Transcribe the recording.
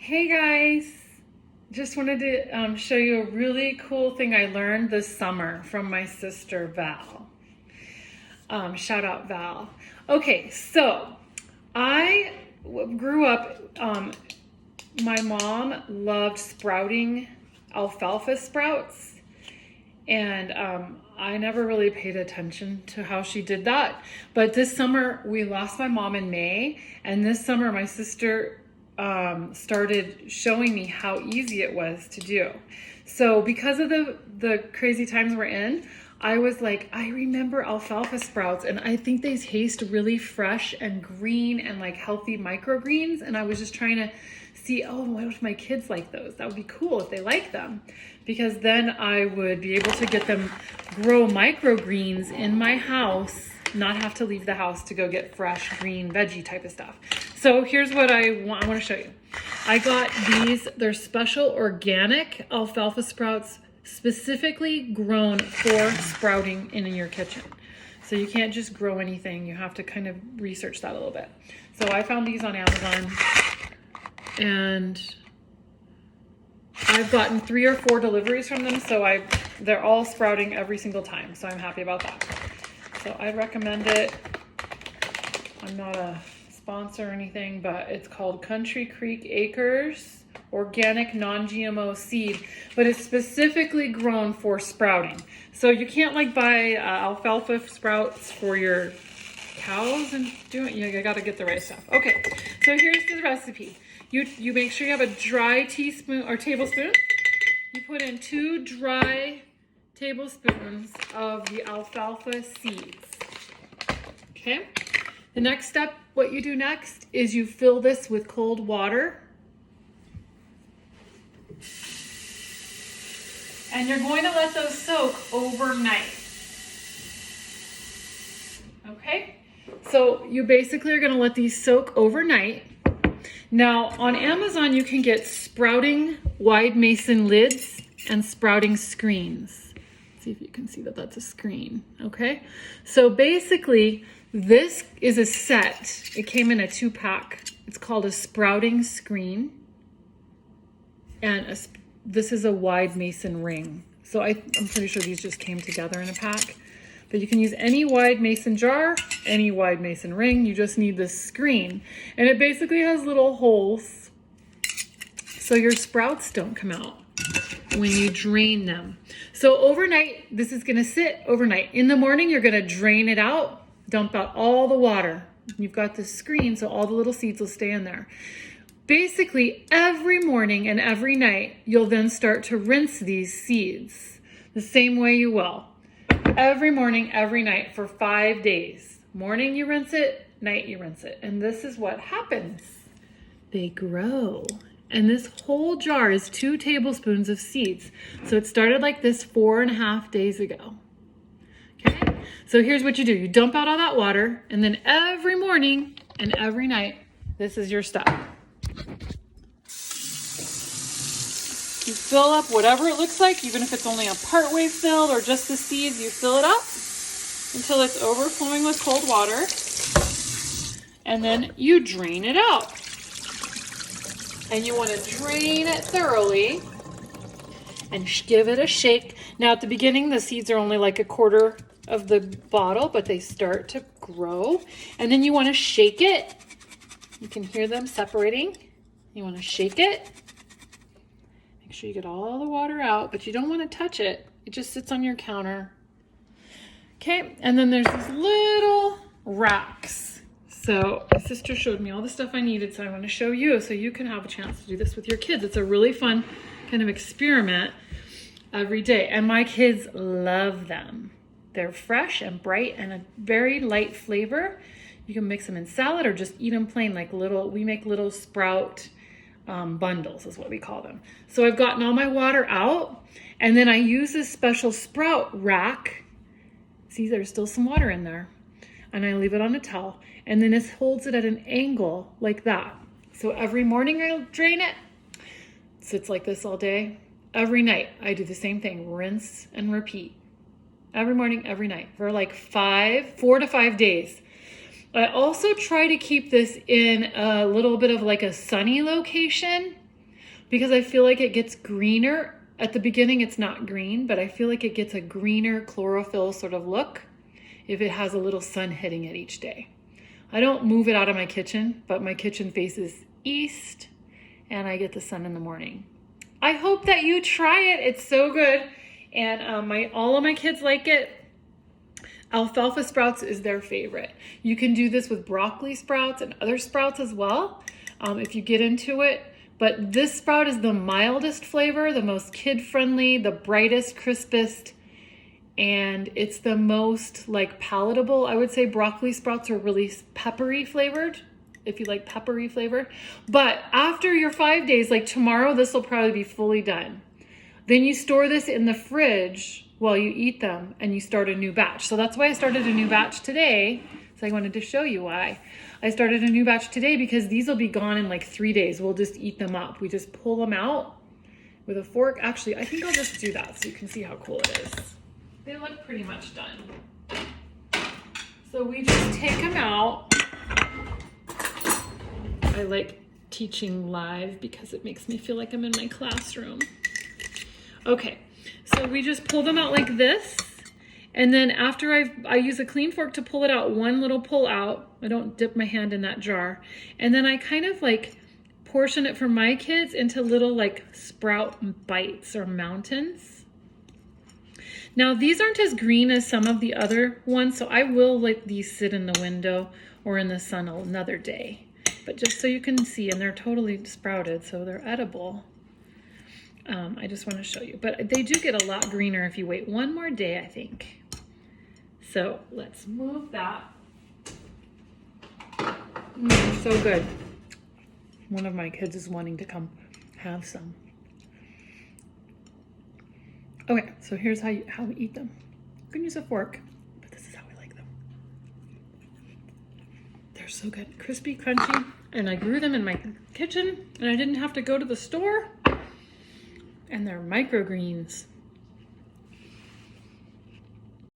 Hey guys, just wanted to show you a really cool thing I learned this summer from my sister Val. Shout out Val. Okay, so I grew up, my mom loved sprouting alfalfa sprouts, and I never really paid attention to how she did that. But this summer, we lost my mom in May, and this summer my sister started showing me how easy it was to do. So because of the crazy times we're in, I was like, I remember alfalfa sprouts, and I think they taste really fresh and green and like healthy microgreens. And I was just trying to see, oh, what if my kids like those? That would be cool if they like them, because then I would be able to get them grow microgreens in my house, not have to leave the house to go get fresh green veggie type of stuff. So here's what I want to show you. I got these, they're special organic alfalfa sprouts, specifically grown for sprouting in your kitchen. So you can't just grow anything. You have to kind of research that a little bit. So I found these on Amazon, and I've gotten 3 or 4 deliveries from them. So they're all sprouting every single time. So I'm happy about that. So I recommend it. I'm not a sponsor or anything, but it's called Country Creek Acres Organic Non-GMO Seed, but it's specifically grown for sprouting. So you can't like buy alfalfa sprouts for your cows and do it. You got to get the right stuff. Okay, so here's the recipe. You make sure you have a dry teaspoon or tablespoon. You put in 2 dry tablespoons of the alfalfa seeds. Okay. The next step, what you do next is you fill this with cold water. And you're going to let those soak overnight. Okay? So you basically are going to let these soak overnight. Now, on Amazon, you can get sprouting wide mason lids and sprouting screens. Let's see if you can see that that's a screen. Okay? So basically, this is a set. It came in a 2-pack. It's called a sprouting screen. And this is a wide mason ring. So I'm pretty sure these just came together in a pack. But you can use any wide mason jar, any wide mason ring. You just need this screen. And it basically has little holes so your sprouts don't come out when you drain them. So overnight, this is gonna sit overnight. In the morning, you're gonna drain it out, dump out all the water. You've got this screen, so all the little seeds will stay in there. Basically, every morning and every night, you'll then start to rinse these seeds the same way you will. Every morning, every night for 5 days. Morning you rinse it, night you rinse it. And this is what happens. They grow. And this whole jar is 2 tablespoons of seeds. So it started like this 4.5 days ago. Okay? So here's what you do. You dump out all that water, and then every morning and every night, this is your stuff. You fill up whatever it looks like, even if it's only a part way filled or just the seeds, you fill it up until it's overflowing with cold water. And then you drain it out. And you want to drain it thoroughly and give it a shake. Now at the beginning, the seeds are only like 1/4 of the bottle, but they start to grow. And then you want to shake it. You can hear them separating. You want to shake it. Make sure you get all the water out, but you don't want to touch it. It just sits on your counter. Okay, and then there's these little racks. So my sister showed me all the stuff I needed, so I want to show you so you can have a chance to do this with your kids. It's a really fun kind of experiment every day, and my kids love them. They're fresh and bright and a very light flavor. You can mix them in salad or just eat them plain, like we make little sprout bundles is what we call them. So I've gotten all my water out, and then I use this special sprout rack. See, there's still some water in there. And I leave it on a towel, and then it holds it at an angle like that. So every morning I drain it. It sits like this all day. Every night I do the same thing, rinse and repeat. Every morning, every night for like 4 to 5 days. I also try to keep this in a little bit of like a sunny location because I feel like it gets greener. At the beginning, it's not green, but I feel like it gets a greener chlorophyll sort of look if it has a little sun hitting it each day. I don't move it out of my kitchen, but my kitchen faces east and I get the sun in the morning. I hope that you try it. It's so good. And all of my kids like it. Alfalfa sprouts is their favorite. You can do this with broccoli sprouts and other sprouts as well, if you get into it. But this sprout is the mildest flavor, the most kid-friendly, the brightest, crispest, and it's the most like palatable. I would say broccoli sprouts are really peppery flavored, if you like peppery flavor. But after your 5 days, like tomorrow, this will probably be fully done. Then you store this in the fridge while you eat them and you start a new batch. So that's why I started a new batch today. So I wanted to show you why. I started a new batch today because these will be gone in like 3 days. We'll just eat them up. We just pull them out with a fork. Actually, I think I'll just do that so you can see how cool it is. They look pretty much done. So we just take them out. I like teaching live because it makes me feel like I'm in my classroom. Okay, so we just pull them out like this. And then after I use a clean fork to pull it out, one little pull out. I don't dip my hand in that jar. And then I kind of like portion it for my kids into little like sprout bites or mountains. Now these aren't as green as some of the other ones, so I will let these sit in the window or in the sun another day. But just so you can see, and they're totally sprouted, so they're edible. I just want to show you. But they do get a lot greener if you wait one more day, I think. So let's move that. So good. One of my kids is wanting to come have some. Okay, so here's how we eat them. You can use a fork, but this is how we like them. They're so good. Crispy, crunchy, and I grew them in my kitchen, and I didn't have to go to the store. And they're microgreens.